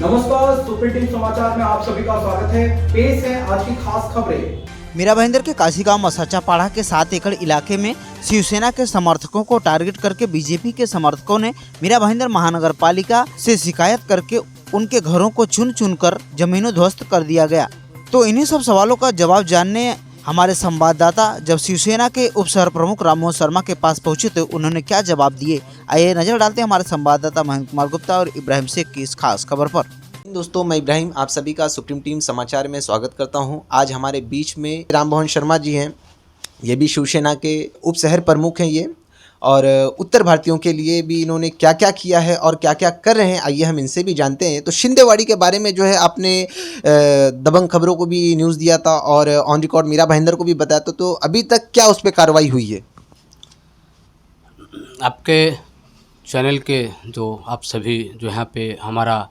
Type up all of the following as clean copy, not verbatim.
नमस्कार, super team समाचार में आप सभी का स्वागत है। पेश है आज की खास खबरें। मीरा भाईंदर के काशीगांव मसाचा पाड़ा के 7 एकड़ इलाके में शिवसेना के समर्थकों को टारगेट करके बीजेपी के समर्थकों ने मीरा भाईंदर महानगर पालिका से शिकायत करके उनके घरों को चुन चुन कर जमीनों ध्वस्त कर दिया गया। तो इन्हीं सब सवालों का जवाब जानने हमारे संवाददाता जब शिवसेना के उप शहर प्रमुख राममोहन शर्मा के पास पहुंचे तो उन्होंने क्या जवाब दिए, आइए नजर डालते हैं हमारे संवाददाता महेंद्र कुमार गुप्ता और इब्राहिम शेख की इस खास खबर पर। दोस्तों, मैं इब्राहिम आप सभी का सुप्रीम टीम समाचार में स्वागत करता हूं। आज हमारे बीच में राममोहन शर्मा जी हैं। ये भी शिवसेना के उप शहर प्रमुख हैं ये, और उत्तर भारतीयों के लिए भी इन्होंने क्या क्या किया है और क्या क्या कर रहे हैं, आइए हम इनसे भी जानते हैं। तो शिंदेवाड़ी के बारे में जो है आपने दबंग खबरों को भी न्यूज़ दिया था और ऑन रिकॉर्ड मीरा भाईंदर को भी बताया था, तो अभी तक क्या उस पर कार्रवाई हुई है? आपके चैनल के जो आप सभी जो यहाँ पे हमारा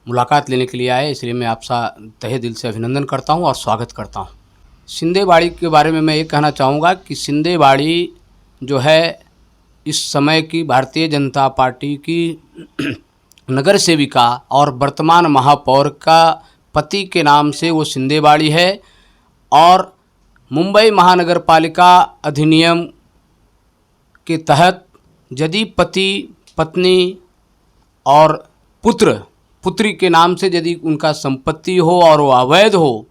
मुलाकात लेने के लिए आए, इसलिए मैं आपका तहे दिल से अभिनंदन करता हूँ और स्वागत करता हूँ। शिंदेवाड़ी के बारे में मैं ये कहना चाहूँगा कि शिंदेवाड़ी जो है इस समय की भारतीय जनता पार्टी की नगर सेविका और वर्तमान महापौर का पति के नाम से वो शिंदेवाड़ी है, और मुंबई महानगर पालिका अधिनियम के तहत यदि पति पत्नी और पुत्री के नाम से यदि उनका संपत्ति हो और वो अवैध हो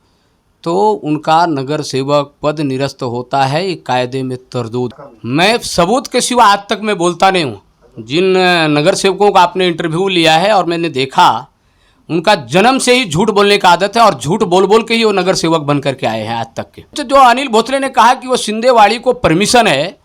तो उनका नगर सेवक पद निरस्त होता है। ये कायदे में तरदूद। मैं सबूत के सिवा आज तक मैं बोलता नहीं हूँ। जिन नगर सेवकों का आपने इंटरव्यू लिया है और मैंने देखा, उनका जन्म से ही झूठ बोलने का आदत है और झूठ बोल बोल के ही वो नगर सेवक बन करके आए हैं आज तक के। तो जो अनिल भोसले ने कहा कि वो शिंदेवाड़ी को परमिशन है,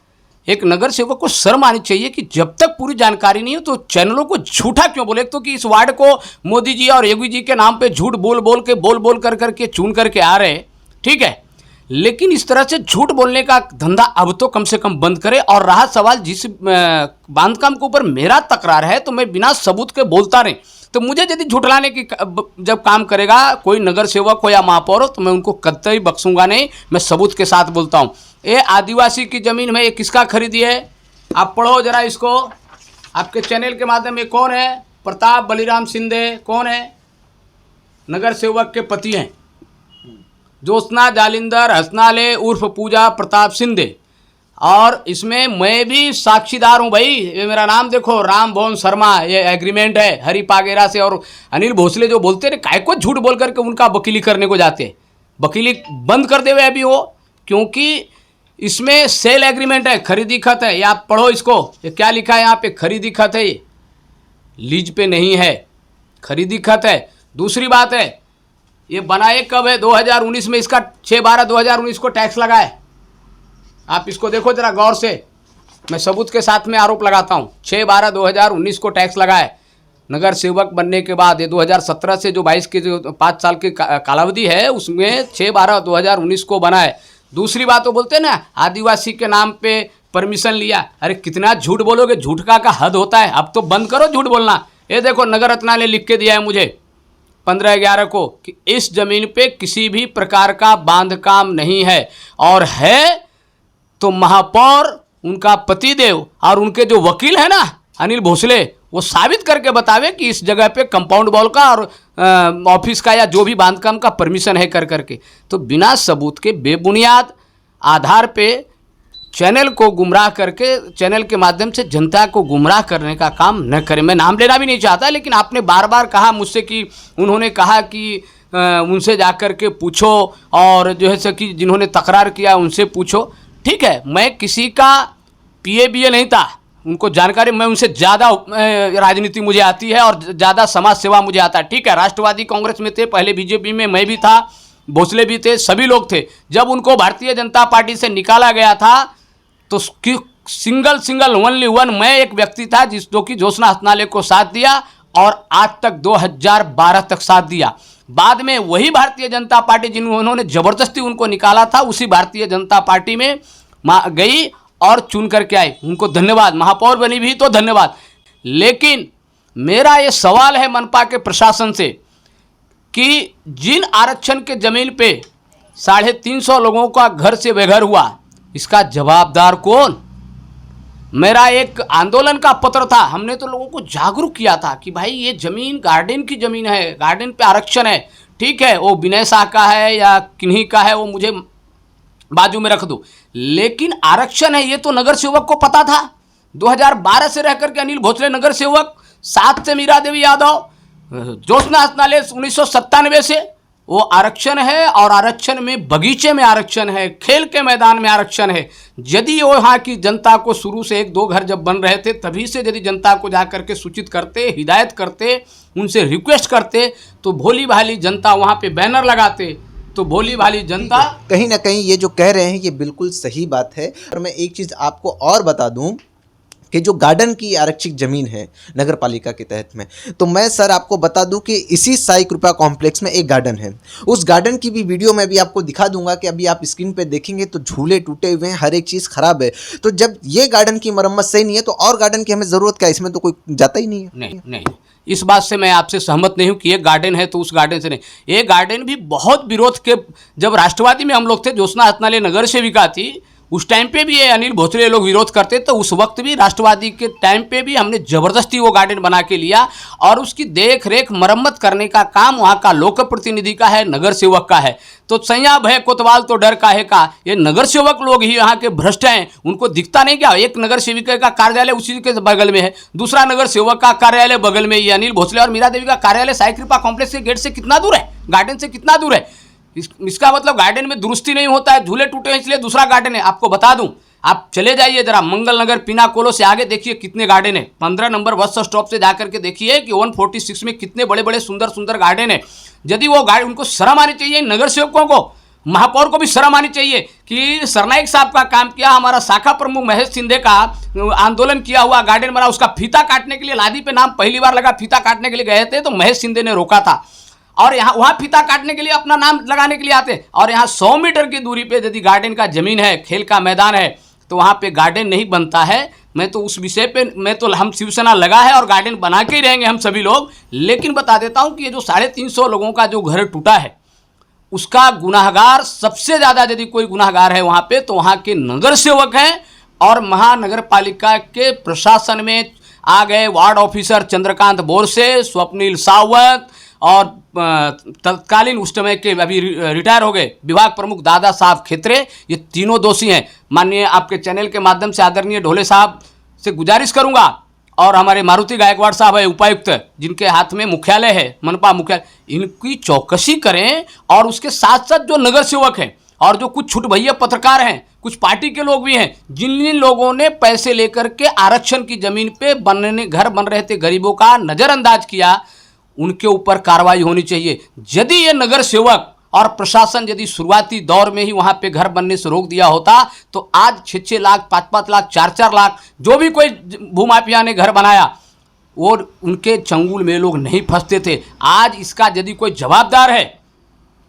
एक नगर सेवक को शर्म आनी चाहिए कि जब तक पूरी जानकारी नहीं हो तो चैनलों को झूठा क्यों बोले। तो कि इस वार्ड को मोदी जी और योगी जी के नाम पे झूठ बोल करके चुन करके आ रहे, ठीक है, लेकिन इस तरह से झूठ बोलने का धंधा अब तो कम से कम बंद करे। और रहा सवाल जिस बांधकाम के ऊपर मेरा तकरार है, तो मैं बिना सबूत के बोलता नहीं। तो मुझे यदि झुठलाने की जब काम करेगा कोई नगर सेवक हो या महापौर हो, तो मैं उनको कतई बख्शूंगा नहीं। मैं सबूत के साथ बोलता हूँ। ये आदिवासी की ज़मीन में ये किसका खरीदी है? आप पढ़ो जरा इसको। आपके चैनल के माध्यम में कौन है? प्रताप बलिराम शिंदे कौन है? नगर सेवक के पति हैं। ज्योत्सना जालिंदर हसनाले उर्फ पूजा प्रताप शिंदे। और इसमें मैं भी साक्षीदार हूँ भाई। ये मेरा नाम देखो, राममोहन शर्मा। ये एग्रीमेंट है हरी पागेरा से। और अनिल भोसले जो बोलते हैं, काय को झूठ बोल करके उनका वकीली करने को जाते हैं। वकीली बंद कर दे हुए अभी वो, क्योंकि इसमें सेल एग्रीमेंट है, खरीदी खत है। ये आप पढ़ो इसको, ये क्या लिखा है यहाँ पे? खरीदी खत है, ये लीज पे नहीं है, खरीदी खत है। दूसरी बात है, ये बनाए कब है? 2019 में। इसका 6/12/2019 को टैक्स लगा है। आप इसको देखो जरा गौर से। मैं सबूत के साथ में आरोप लगाता हूँ। 6/12/2019 को टैक्स लगा है। नगर सेवक बनने के बाद ये 2017 से जो 22 के जो 5 साल की कालावधि है, उसमें 6/12/2019 को बना है। दूसरी बात वो बोलते हैं ना, आदिवासी के नाम पे परमिशन लिया। अरे कितना झूठ बोलोगे? झूठ का हद होता है। अब तो बंद करो झूठ बोलना। ये देखो, नगर रत्ना ने लिख के दिया है मुझे 15/11 को कि इस जमीन पे किसी भी प्रकार का बांध काम नहीं है, और है तो महापौर, उनका पतिदेव और उनके जो वकील है ना अनिल भोसले, वो साबित करके बतावे कि इस जगह पे कंपाउंड वॉल का और ऑफिस का या जो भी बांधकाम का परमिशन है कर करके। तो बिना सबूत के बेबुनियाद आधार पे चैनल को गुमराह करके, चैनल के माध्यम से जनता को गुमराह करने का काम न करें। मैं नाम लेना भी नहीं चाहता, लेकिन आपने बार बार कहा मुझसे कि उन्होंने कहा कि उनसे जा कर के पूछो, और जो है सो कि जिन्होंने तकरार किया उनसे पूछो। ठीक है, मैं किसी का PA नहीं था, उनको जानकारी, मैं उनसे ज़्यादा राजनीति मुझे आती है और ज़्यादा समाज सेवा मुझे आता है। ठीक है, राष्ट्रवादी कांग्रेस में थे, पहले BJP में मैं भी था, भोसले भी थे, सभी लोग थे। जब उनको भारतीय जनता पार्टी से निकाला गया था तो सिंगल ओनली वन मैं एक व्यक्ति था जो कि ज्योत्सना हसनाले को साथ दिया, और आज तक 2012 तक साथ दिया। बाद में वही भारतीय जनता पार्टी जिन्होंने ज़बरदस्ती उनको निकाला था, उसी भारतीय जनता पार्टी में गई और चुन करके आई। उनको धन्यवाद। महापौर बनी भी तो धन्यवाद। लेकिन मेरा ये सवाल है मनपा के प्रशासन से कि जिन आरक्षण के ज़मीन पे 350 लोगों का घर से बेघर हुआ, इसका जवाबदार कौन? मेरा एक आंदोलन का पत्र था। हमने तो लोगों को जागरूक किया था कि भाई ये ज़मीन गार्डन की ज़मीन है, गार्डन पे आरक्षण है, ठीक है, वो विनय शाह का है या किन्हीं का है वो मुझे बाजू में रख दो, लेकिन आरक्षण है ये तो नगर सेवक को पता था। 2012 से रह करके अनिल भोसले नगर सेवक, 7 से मीरा देवी यादव, ज्योत्सना हसनाले 1997 से वो आरक्षण है। और आरक्षण में बगीचे में आरक्षण है, खेल के मैदान में आरक्षण है। यदि वो यहाँ की जनता को शुरू से 1-2 घर जब बन रहे थे तभी से यदि जनता को जा करके सूचित करते, हिदायत करते, उनसे रिक्वेस्ट करते तो भोली भाली जनता वहाँ पे बैनर लगाते तो भोली भाली जनता। कहीं ना कहीं ये जो कह रहे हैं ये बिल्कुल सही बात है। और मैं एक चीज़ आपको और बता दूं कि जो गार्डन की आरक्षित ज़मीन है नगर पालिका के तहत में, तो मैं सर आपको बता दूं कि इसी साई कृपा कॉम्प्लेक्स में एक गार्डन है। उस गार्डन की भी वीडियो मैं भी आपको दिखा दूंगा कि अभी आप स्क्रीन पे देखेंगे तो झूले टूटे हुए हैं, हर एक चीज़ ख़राब है। तो जब ये गार्डन की मरम्मत सही नहीं है तो और गार्डन की हमें ज़रूरत क्या है? इसमें तो कोई जाता ही नहीं है। नहीं, इस बात से मैं आपसे सहमत नहीं हूँ कि एक गार्डन है तो उस गार्डन से नहीं। ये गार्डन भी बहुत विरोध के, जब राष्ट्रवादी में हम लोग थे, ज्योत्सना हसनाले नगर सेविका थी, उस टाइम पे भी ये अनिल भोसले लोग विरोध करते तो उस वक्त भी राष्ट्रवादी के टाइम पे भी हमने ज़बरदस्ती वो गार्डन बना के लिया और उसकी देख रेख मरम्मत करने का काम वहाँ का लोक प्रतिनिधि का है, नगर सेवक का है। तो सैया भय कोतवाल तो डर काहे का, ये नगर सेवक लोग ही यहाँ के भ्रष्ट हैं। उनको दिखता नहीं क्या? एक नगर सेविका का कार्यालय उसी के बगल में है, दूसरा नगर सेवक का कार्यालय बगल में, ये अनिल भोसले और मीरा देवी का कार्यालय साई कृपा कॉम्प्लेक्स के गेट से कितना दूर है, गार्डन से कितना दूर है। इसका मतलब गार्डन में दुरुस्ती नहीं होता है, झूले टूटे हैं इसलिए दूसरा गार्डन है। आपको बता दूं, आप चले जाइए जरा मंगल नगर पिनाकोलो से आगे देखिए कितने गार्डन है। 15 नंबर बस स्टॉप से जाकर के देखिए कि 146 में कितने बड़े बड़े सुंदर सुंदर गार्डन है। यदि वो गार्डन, उनको शर्म आनी चाहिए, नगर सेवकों को, महापौर को भी शर्म आनी चाहिए कि सरनाइक साहब का काम किया, हमारा शाखा प्रमुख महेश शिंदे का आंदोलन किया हुआ गार्डन बना, उसका फीता काटने के लिए लादी पे नाम पहली बार लगा, फीता काटने के लिए गए थे तो महेश शिंदे ने रोका था। और यहाँ वहाँ फीता काटने के लिए अपना नाम लगाने के लिए आते। और यहाँ 100 मीटर की दूरी पे यदि गार्डन का जमीन है, खेल का मैदान है, तो वहाँ पे गार्डन नहीं बनता है। मैं तो उस विषय पे, मैं तो, हम शिवसेना लगा है और गार्डन बना के ही रहेंगे हम सभी लोग। लेकिन बता देता हूँ कि ये जो 350 लोगों का जो घर टूटा है उसका गुनाहगार सबसे ज़्यादा, यदि कोई गुनाहगार है वहाँ पे, तो वहाँ के नगर सेवक हैं और महानगर पालिका के प्रशासन में आ गए वार्ड ऑफिसर चंद्रकांत बोरसे, स्वप्निल सावंत और तत्कालीन उस समय के अभी रिटायर हो गए विभाग प्रमुख दादा साहब खेत्रे, ये तीनों दोषी हैं। माननीय आपके चैनल के माध्यम से आदरणीय ढोले साहब से गुजारिश करूंगा, और हमारे मारुति गायकवाड़ साहब है उपायुक्त, जिनके हाथ में मुख्यालय है, मनपा मुख्यालय, इनकी चौकसी करें। और उसके साथ साथ जो नगर सेवक हैं और जो कुछ छुट भैया पत्रकार हैं, कुछ पार्टी के लोग भी हैं, जिन लोगों ने पैसे लेकर के आरक्षण की ज़मीन पे घर बन रहे थे, गरीबों का नज़रअंदाज किया, उनके ऊपर कार्रवाई होनी चाहिए। यदि ये नगर सेवक और प्रशासन यदि शुरुआती दौर में ही वहाँ पे घर बनने से रोक दिया होता तो आज 6-6 लाख, 5-5 लाख, 4-4 लाख जो भी कोई भूमाफिया ने घर बनाया वो उनके चंगुल में लोग नहीं फंसते थे। आज इसका यदि कोई जवाबदार है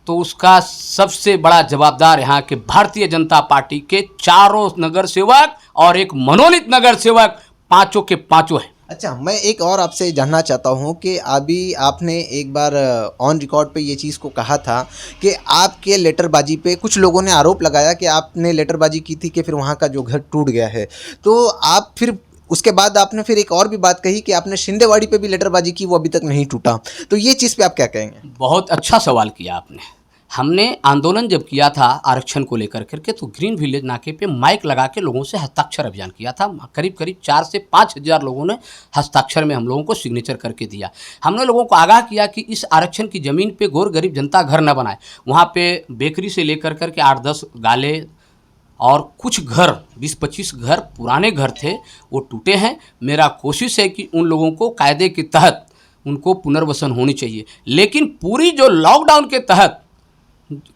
तो उसका सबसे बड़ा जवाबदार यहाँ के भारतीय जनता पार्टी के 4 नगर सेवक और एक मनोनीत नगर सेवक, 5 के 5 है। अच्छा, मैं एक और आपसे जानना चाहता हूँ कि अभी आपने एक बार ऑन रिकॉर्ड पे ये चीज़ को कहा था कि आपके लेटरबाजी पे कुछ लोगों ने आरोप लगाया कि आपने लेटरबाजी की थी कि फिर वहाँ का जो घर टूट गया है। तो आप फिर उसके बाद आपने फिर एक और भी बात कही कि आपने शिंदेवाड़ी पे भी लेटरबाजी की, वो अभी तक नहीं टूटा। तो ये चीज़ पे आप क्या कहेंगे? बहुत अच्छा सवाल किया आपने। हमने आंदोलन जब किया था आरक्षण को लेकर करके तो ग्रीन विलेज नाके पे माइक लगा के लोगों से हस्ताक्षर अभियान किया था। करीब 4 से 5 हज़ार लोगों ने हस्ताक्षर में हम लोगों को सिग्नेचर करके दिया। हमने लोगों को आगाह किया कि इस आरक्षण की ज़मीन पे गोर गरीब जनता घर न बनाए। वहाँ पे बेकरी से लेकर करके 8-10 गाले और कुछ घर, 20-25 घर पुराने घर थे, वो टूटे हैं। मेरा कोशिश है कि उन लोगों को कायदे के तहत उनको पुनर्वसन होनी चाहिए। लेकिन पूरी जो लॉकडाउन के तहत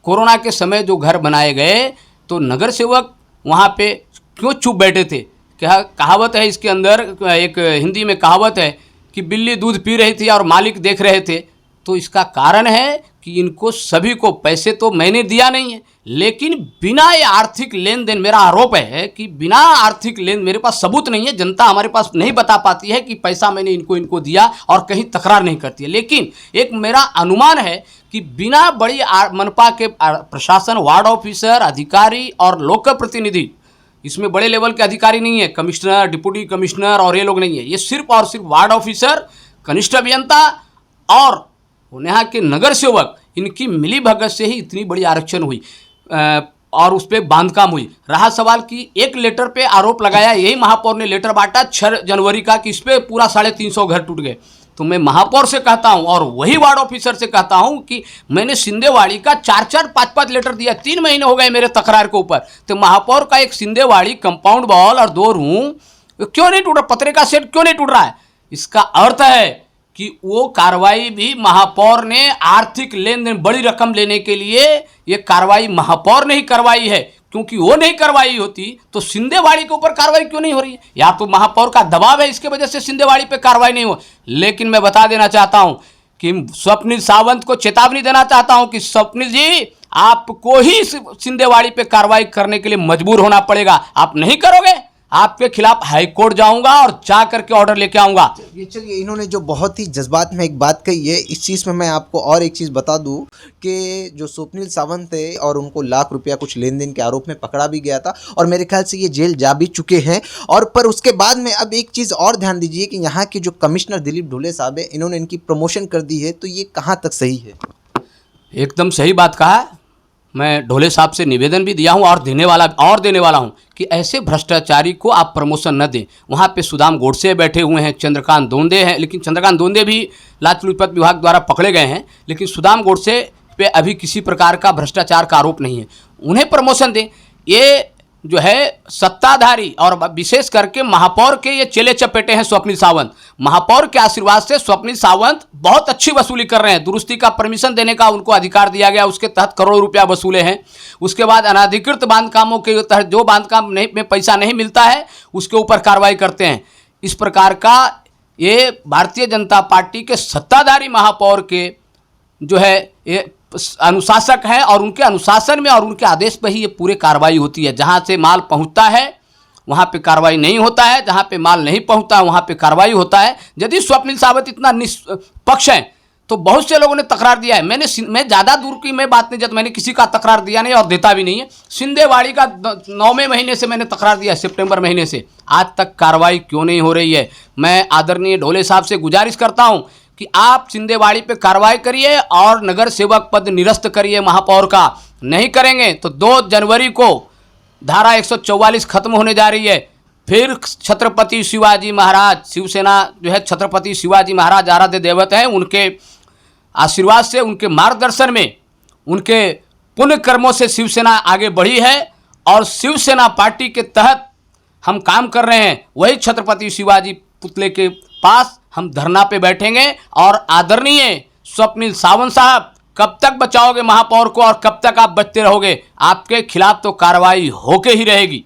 कोरोना के समय जो घर बनाए गए तो नगर सेवक वहाँ पे क्यों चुप बैठे थे? क्या कहावत है इसके अंदर, एक हिंदी में कहावत है कि बिल्ली दूध पी रही थी और मालिक देख रहे थे। तो इसका कारण है कि इनको सभी को पैसे तो मैंने दिया नहीं है, लेकिन बिना ये आर्थिक लेन देन, मेरा आरोप है कि बिना आर्थिक लेन, मेरे पास सबूत नहीं है, जनता हमारे पास नहीं बता पाती है कि पैसा मैंने इनको दिया और कहीं तकरार नहीं करती है। लेकिन एक मेरा अनुमान है कि बिना बड़ी मनपा के प्रशासन, वार्ड ऑफिसर, अधिकारी और लोक प्रतिनिधि इसमें बड़े लेवल के अधिकारी नहीं है, कमिश्नर, डिप्टी कमिश्नर और ये लोग नहीं है। ये सिर्फ और सिर्फ वार्ड ऑफिसर, कनिष्ठ अभियंता और यहाँ के नगर सेवक, इनकी मिली भगत से ही इतनी बड़ी आरक्षण हुई और उस पर बांधकाम हुई। रहा सवाल कि एक लेटर पे आरोप लगाया, यही महापौर ने लेटर बांटा 6 जनवरी का कि इस पर पूरा 350 घर टूट गए। तो मैं महापौर से कहता हूं और वही वार्ड ऑफिसर से कहता हूं कि मैंने सिंधेवाड़ी का 4-4, 5-5 लेटर दिया, 3 महीने हो गए मेरे तकरार के ऊपर। तो महापौर का एक सिंधेवाड़ी कंपाउंड वॉल और 2 रूम क्यों नहीं टूट रहा, पतरे का सेट क्यों नहीं टूट रहा है? इसका अर्थ है कि वो कार्रवाई भी महापौर ने आर्थिक लेन देन बड़ी रकम लेने के लिए ये कार्रवाई महापौर ने ही करवाई है, क्योंकि वो नहीं करवाई होती तो सिंधेवाड़ी के ऊपर कार्रवाई क्यों नहीं हो रही है? या तो महापौर का दबाव है, इसके वजह से सिंधेवाड़ी पे कार्रवाई नहीं हो। लेकिन मैं बता देना चाहता हूं कि स्वप्निल सावंत को चेतावनी देना चाहता हूं कि स्वप्निल जी, आपको ही सिंधेवाड़ी पे कार्रवाई करने के लिए मजबूर होना पड़ेगा। आप नहीं करोगे, आपके खिलाफ हाईकोर्ट जाऊंगा और जा करके ऑर्डर लेके आऊंगा। ये चलिए, इन्होंने जो बहुत ही जज्बात में एक बात कही है, इस चीज़ में मैं आपको और एक चीज़ बता दूं कि जो स्वप्निल सावंत है और उनको लाख रुपया कुछ लेन देन के आरोप में पकड़ा भी गया था और मेरे ख्याल से ये जेल जा भी चुके हैं। और पर उसके बाद में अब एक चीज़ और ध्यान दीजिए कि यहाँ के जो कमिश्नर दिलीप ढोले साहब है, इन्होंने इनकी प्रमोशन कर दी है, तो ये कहाँ तक सही है? एकदम सही बात कहा है। मैं ढोले साहब से निवेदन भी दिया हूं और देने वाला हूं कि ऐसे भ्रष्टाचारी को आप प्रमोशन न दें। वहां पे सुदाम गोडसे बैठे हुए हैं, चंद्रकांत दोंदे हैं, लेकिन चंद्रकांत दोंदे भी लाच लुचपत विभाग द्वारा पकड़े गए हैं, लेकिन सुदाम गोडसे पे अभी किसी प्रकार का भ्रष्टाचार का आरोप नहीं है। उन्हें प्रमोशन दें। ये जो है सत्ताधारी और विशेष करके महापौर के ये चेले चपेटे हैं स्वप्निल सावंत। महापौर के आशीर्वाद से स्वप्निल सावंत बहुत अच्छी वसूली कर रहे हैं। दुरुस्ती का परमिशन देने का उनको अधिकार दिया गया, उसके तहत करोड़ों रुपया वसूले हैं। उसके बाद अनाधिकृत बांधकामों के तहत जो बांधकाम नहीं में पैसा नहीं मिलता है उसके ऊपर कार्रवाई करते हैं। इस प्रकार का ये भारतीय जनता पार्टी के सत्ताधारी महापौर के जो है ये अनुशासक हैं और उनके अनुशासन में और उनके आदेश पर ही ये पूरे कार्रवाई होती है। जहाँ से माल पहुँचता है वहाँ पे कार्रवाई नहीं होता है, जहाँ पे माल नहीं पहुँचता है वहाँ पे कार्रवाई होता है। यदि स्वप्निल सावंत इतना निष्पक्ष हैं तो बहुत से लोगों ने तकरार दिया है। मैं ज़्यादा दूर की मैं बात नहीं, जब मैंने किसी का तकरार दिया नहीं और देता भी नहीं है। सिंधेवाड़ी का 9वें महीने से मैंने तकरार दिया, सितंबर महीने से आज तक कार्रवाई क्यों नहीं हो रही है? मैं आदरणीय ढोले साहब से गुजारिश करता हूँ कि आप सिंधेवाड़ी पे कार्रवाई करिए और नगर सेवक पद निरस्त करिए महापौर का। नहीं करेंगे तो 2 जनवरी को धारा 144 खत्म होने जा रही है। फिर छत्रपति शिवाजी महाराज, शिवसेना जो है छत्रपति शिवाजी महाराज आराध्य दैवत हैं, उनके आशीर्वाद से, उनके मार्गदर्शन में, उनके पुण्य कर्मों से शिवसेना आगे बढ़ी है और शिवसेना पार्टी के तहत हम काम कर रहे हैं। वही छत्रपति शिवाजी पुतले के पास हम धरना पे बैठेंगे और आदरणीय स्वप्निल सावंत साहब, कब तक बचाओगे महापौर को और कब तक आप बचते रहोगे? आपके खिलाफ तो कार्रवाई होके ही रहेगी।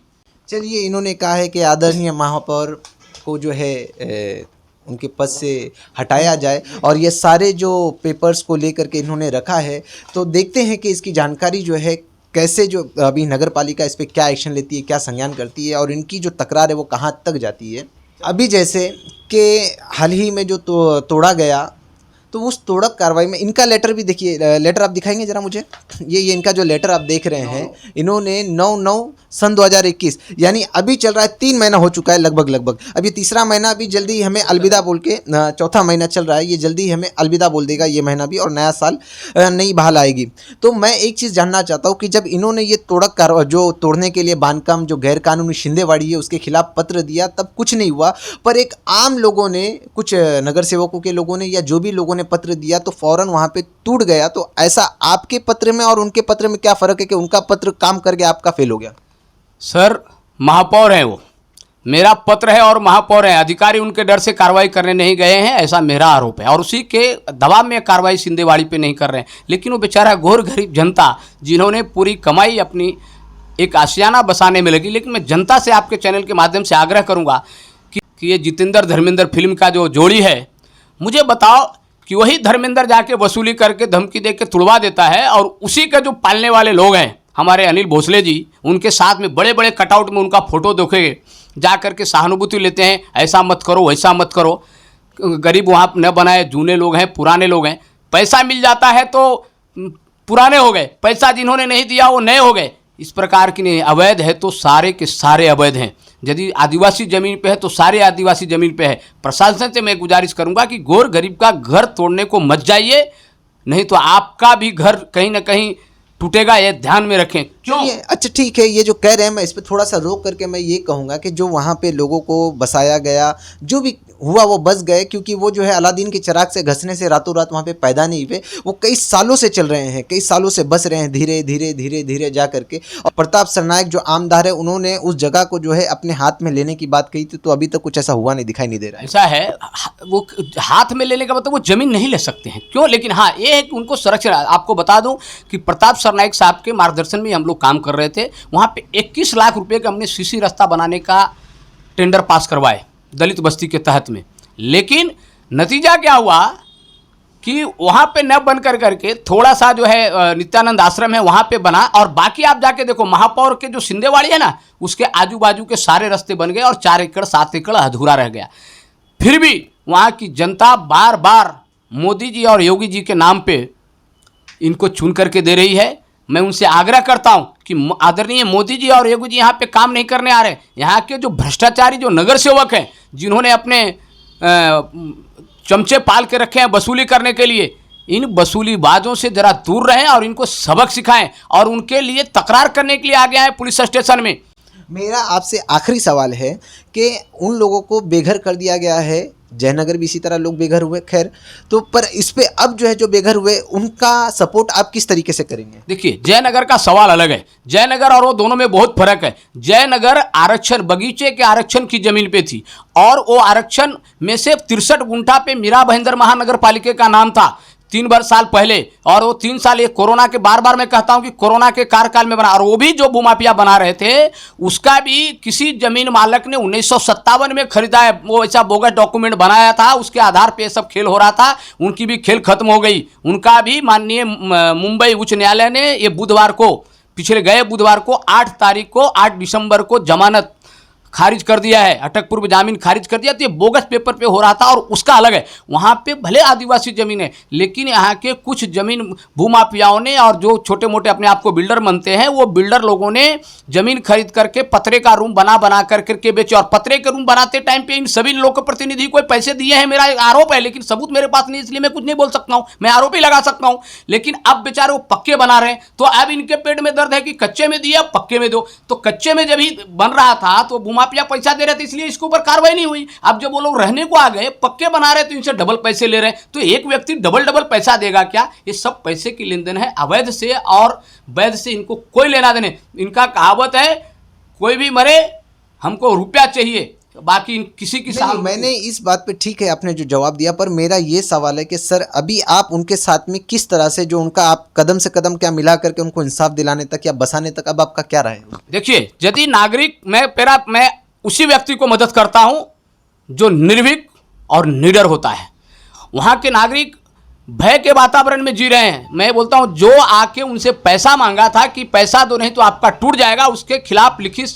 चलिए, इन्होंने कहा है कि आदरणीय महापौर को जो है उनके पद से हटाया जाए और ये सारे जो पेपर्स को लेकर के इन्होंने रखा है, तो देखते हैं कि इसकी जानकारी जो है कैसे जो अभी नगर पालिका इस पर क्या एक्शन लेती है, क्या संज्ञान करती है और इनकी जो तकरार है वो कहाँ तक जाती है। अभी जैसे कि हाल ही में जो तोड़ा गया, तो उस तोड़क कार्रवाई में इनका लेटर भी देखिए, लेटर आप दिखाएंगे ज़रा मुझे। ये इनका जो लेटर आप देख रहे हैं, इन्होंने 9/9/2021 यानी अभी चल रहा है, 3 महीना हो चुका है लगभग। अभी तीसरा महीना अभी जल्दी हमें अलविदा बोल के, चौथा महीना चल रहा है, ये जल्दी हमें अलविदा बोल देगा ये महीना भी, और नया साल नई बहाल आएगी। तो मैं एक चीज़ जानना चाहता हूँ कि जब इन्होंने ये तोड़क कार्रवाई जो तोड़ने के लिए बांधकाम जो गैरकानूनी सिंधेवाड़ी है उसके खिलाफ पत्र दिया, तब कुछ नहीं हुआ। पर एक आम लोगों ने, कुछ नगर सेवकों के लोगों ने या जो भी लोगों ने पत्र दिया तो फौरन वहां पे टूट गया। तो ऐसा आपके पत्र में और उनके पत्र में क्या फ़र्क है कि उनका पत्र काम कर गया, आपका फेल हो गया? सर, महापौर हैं वो, मेरा पत्र है और महापौर हैं, अधिकारी उनके डर से कार्रवाई करने नहीं गए हैं, ऐसा मेरा आरोप है और उसी के दबाव में कार्रवाई सिंधेवाड़ी पे नहीं कर रहे हैं। लेकिन वो बेचारा घोर गरीब जनता जिन्होंने पूरी कमाई अपनी एक आशियाना बसाने में लगी। लेकिन मैं जनता से आपके चैनल के माध्यम से आग्रह करूँगा कि ये जितेंद्र धर्मेंद्र फिल्म का जो जोड़ी है, मुझे बताओ कि वही धर्मेंद्र जाके वसूली करके धमकी दे के तुड़वा देता है और उसी के जो पालने वाले लोग हैं हमारे अनिल भोसले जी, उनके साथ में बड़े बड़े कटआउट में उनका फोटो देखेंगे, जा करके सहानुभूति लेते हैं, ऐसा मत करो वैसा मत करो, गरीब वहाँ न बनाए, जूने लोग हैं, पुराने लोग हैं। पैसा मिल जाता है तो पुराने हो गए, पैसा जिन्होंने नहीं दिया वो नए हो गए। इस प्रकार की नहीं। अवैध है तो सारे के सारे अवैध हैं। यदि आदिवासी ज़मीन पे है तो सारे आदिवासी ज़मीन पे है। प्रशासन से मैं गुजारिश करूंगा कि गोर गरीब का घर तोड़ने को मत जाइए, नहीं तो आपका भी घर कहीं ना कहीं टूटेगा, ये ध्यान में रखें। क्यों? अच्छा ठीक है, ये जो कह रहे हैं मैं इस पर थोड़ा सा रोक करके मैं ये कहूँगा कि जो वहाँ पे लोगों को बसाया गया, जो भी हुआ वो बस गए, क्योंकि वो जो है अलादीन के चिराग से घसने से रातों रात वहाँ पे पैदा नहीं हुए। वो कई सालों से चल रहे हैं, कई सालों से बस रहे हैं, धीरे धीरे धीरे धीरे जा करके। और प्रताप सरनायक जो आमदार है, उन्होंने उस जगह को जो है अपने हाथ में लेने की बात कही थी, तो अभी तक कुछ ऐसा हुआ नहीं, दिखाई नहीं दे रहा है। ऐसा है, वो हाथ में लेने का मतलब वो ज़मीन नहीं ले सकते हैं। क्यों? लेकिन हाँ, ये है कि उनको संरक्षण। आपको बता दूं कि प्रताप सरनायक साहब के मार्गदर्शन में हम लोग काम कर रहे थे। वहाँ पे 21 लाख रुपए का हमने सीसी रास्ता बनाने का टेंडर पास करवाए दलित बस्ती के तहत में। लेकिन नतीजा क्या हुआ कि वहाँ पे न बन करके थोड़ा सा जो है नित्यानंद आश्रम है वहाँ पे बना, और बाकी आप जाके देखो महापौर के जो सिंधेवाड़ी है ना, उसके आजू बाजू के सारे रास्ते बन गए और 4 एकड़ 7 एकड़ अधूरा रह गया। फिर भी वहाँ की जनता बार बार मोदी जी और योगी जी के नाम पे इनको चुन करके दे रही है। मैं उनसे आग्रह करता हूं कि आदरणीय मोदी जी और योगी जी यहाँ पे काम नहीं करने आ रहे। यहाँ के जो भ्रष्टाचारी जो नगर सेवक हैं, जिन्होंने अपने चमचे पाल के रखे हैं वसूली करने के लिए, इन वसूलीबाजों से ज़रा दूर रहें और इनको सबक सिखाएं, और उनके लिए तकरार करने के लिए आ गया है पुलिस स्टेशन में। मेरा आपसे आखिरी सवाल है कि उन लोगों को बेघर कर दिया गया है, जयनगर भी इसी तरह लोग बेघर हुए, खैर तो पर इस पे अब जो है जो बेघर हुए उनका सपोर्ट आप किस तरीके से करेंगे? देखिए, जयनगर का सवाल अलग है। जयनगर और वो दोनों में बहुत फर्क है। जयनगर आरक्षण, बगीचे के आरक्षण की जमीन पे थी, और वो आरक्षण में से 63 गुंठा पे मीरा भाईंदर महानगर पालिका का नाम था 3 साल पहले, और वो 3 साल ये कोरोना के, बार बार मैं कहता हूं कि कोरोना के कार्यकाल में बना। और वो भी जो भूमाफिया बना रहे थे, उसका भी किसी जमीन मालक ने 1957 में खरीदा है। वो ऐसा बोगस डॉक्यूमेंट बनाया था, उसके आधार पे सब खेल हो रहा था। उनकी भी खेल खत्म हो गई। उनका भी माननीय मुंबई उच्च न्यायालय ने ये बुधवार को, पिछले गए बुधवार को 8 दिसंबर को जमानत खारिज कर दिया है, अटक पूर्व जामीन खारिज कर दिया। तो ये बोगस पेपर पे हो रहा था, और उसका अलग है। वहाँ पे भले आदिवासी जमीन है, लेकिन यहाँ के कुछ जमीन भूमाफियाओं ने और जो छोटे मोटे अपने आप को बिल्डर मानते हैं, वो बिल्डर लोगों ने जमीन खरीद करके पतरे का रूम बना करके बेचे। और पतरे के रूम बनाते टाइम पे इन सभी लोक प्रतिनिधि को पैसे दिए हैं, मेरा आरोप है, लेकिन सबूत मेरे पास नहीं, इसलिए मैं कुछ नहीं बोल सकता हूँ, मैं आरोप ही लगा सकता हूँ। लेकिन अब बेचारे वो पक्के बना रहे हैं, तो अब इनके पेट में दर्द है कि कच्चे में दिया, पक्के में दो। तो कच्चे में जब ही बन रहा था तो माफिया पैसा दे रहे थे, इसलिए इसके ऊपर कार्रवाई नहीं हुई। अब जब वो लोग रहने को आ गए, पक्के बना रहे, तो इनसे डबल पैसे ले रहे हैं। तो एक व्यक्ति डबल पैसा देगा क्या? ये सब पैसे की लेन देन है, अवैध से और वैध से इनको कोई लेना देने। इनका कहावत है, कोई भी मरे हमको रुपया चाहिए, बाकी किसी की साथ। मैंने इस बात पे ठीक है आपने जो जवाब दिया, पर मेरा ये सवाल है कि सर अभी आप उनके साथ में किस तरह से जो उनका आप कदम से कदम क्या मिला करके उनको इंसाफ दिलाने तक या बसाने तक अब आपका क्या राय है? देखिए, यदि नागरिक, मैं उसी व्यक्ति को मदद करता हूं जो निर्भीक और निडर होता है। वहां के नागरिक भय के वातावरण में जी रहे हैं। मैं बोलता हूं, जो आके उनसे पैसा मांगा था कि पैसा दो नहीं तो आपका टूट जाएगा, उसके खिलाफ लिखित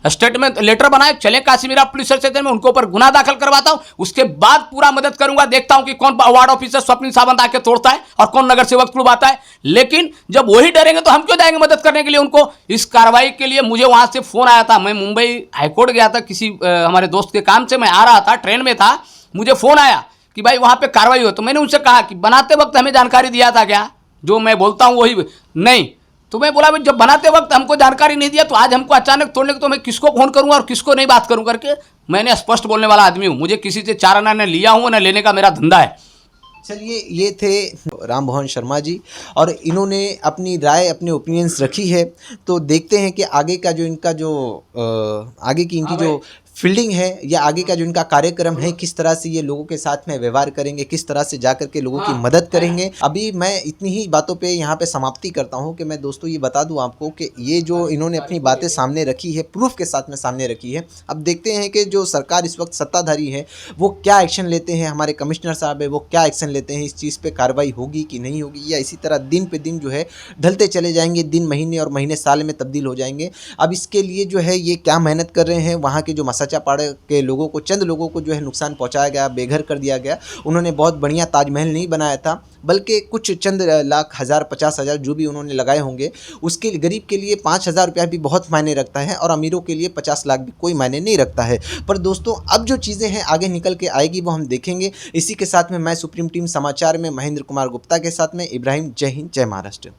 स्टेटमेंट लेटर बनाए, चले काशीमीरा पुलिस स्टेशन में, उनको ऊपर गुना दाखिल करवाता हूं। उसके बाद पूरा मदद करूंगा, देखता हूं कि कौन वार्ड ऑफिसर स्वप्निल सावंत आके तोड़ता है और कौन नगर सेवक क्लब आता है। लेकिन जब वही डरेंगे तो हम क्यों जाएंगे मदद करने के लिए उनको? इस कार्रवाई के लिए मुझे वहां से फोन आया था, मैं मुंबई हाईकोर्ट गया था किसी हमारे दोस्त के काम से, मैं आ रहा था, ट्रेन में था, मुझे फोन आया कि भाई वहां पे कार्रवाई हो। तो मैंने उनसे कहा कि बनाते वक्त हमें जानकारी दिया था क्या? जो मैं बोलता हूं वही नहीं। तो मैं बोला, जब बनाते वक्त हमको जानकारी नहीं दिया तो आज हमको अचानक तोड़ने को, तो मैं किसको फोन करूंगा और किसको नहीं बात करूं करके। मैंने स्पष्ट बोलने वाला आदमी हूं, मुझे किसी से 4 आना न लिया हूं न लेने का मेरा धंधा है। चलिए, ये थे राम मोहन शर्मा जी, और इन्होंने अपनी राय, अपने ओपिनियंस रखी है। तो देखते हैं कि आगे का जो इनका जो आगे की इनकी जो फील्डिंग है या आगे का जो इनका कार्यक्रम है, किस तरह से ये लोगों के साथ में व्यवहार करेंगे, किस तरह से जाकर के लोगों की मदद करेंगे। अभी मैं इतनी ही बातों पे यहाँ पे समाप्ति करता हूँ कि मैं दोस्तों ये बता दूँ आपको कि ये जो इन्होंने अपनी बातें सामने रखी है, प्रूफ के साथ में सामने रखी है। अब देखते हैं कि जो सरकार इस वक्त सत्ताधारी है वो क्या एक्शन लेते हैं, हमारे कमिश्नर साहब है वो क्या एक्शन लेते हैं, इस चीज़ पर कार्रवाई होगी कि नहीं होगी, या इसी तरह दिन पे दिन जो है ढलते चले जाएंगे, दिन महीने और महीने साल में तब्दील हो जाएंगे। अब इसके लिए जो है ये क्या मेहनत कर रहे हैं, वहाँ के जो सचापाड़ा के लोगों को, चंद लोगों को जो है नुकसान पहुंचाया गया, बेघर कर दिया गया। उन्होंने बहुत बढ़िया ताजमहल नहीं बनाया था, बल्कि कुछ चंद लाख, 1000, 50,000 जो भी उन्होंने लगाए होंगे, उसके गरीब के लिए 5,000 रुपया भी बहुत मायने रखता है और अमीरों के लिए 50 लाख भी कोई मायने नहीं रखता है। पर दोस्तों अब जो चीज़ें हैं आगे निकल के आएगी वो हम देखेंगे। इसी के साथ में मैं सुप्रीम टीम समाचार में महेंद्र कुमार गुप्ता के साथ में इब्राहिम, जय हिंद, जय महाराष्ट्र।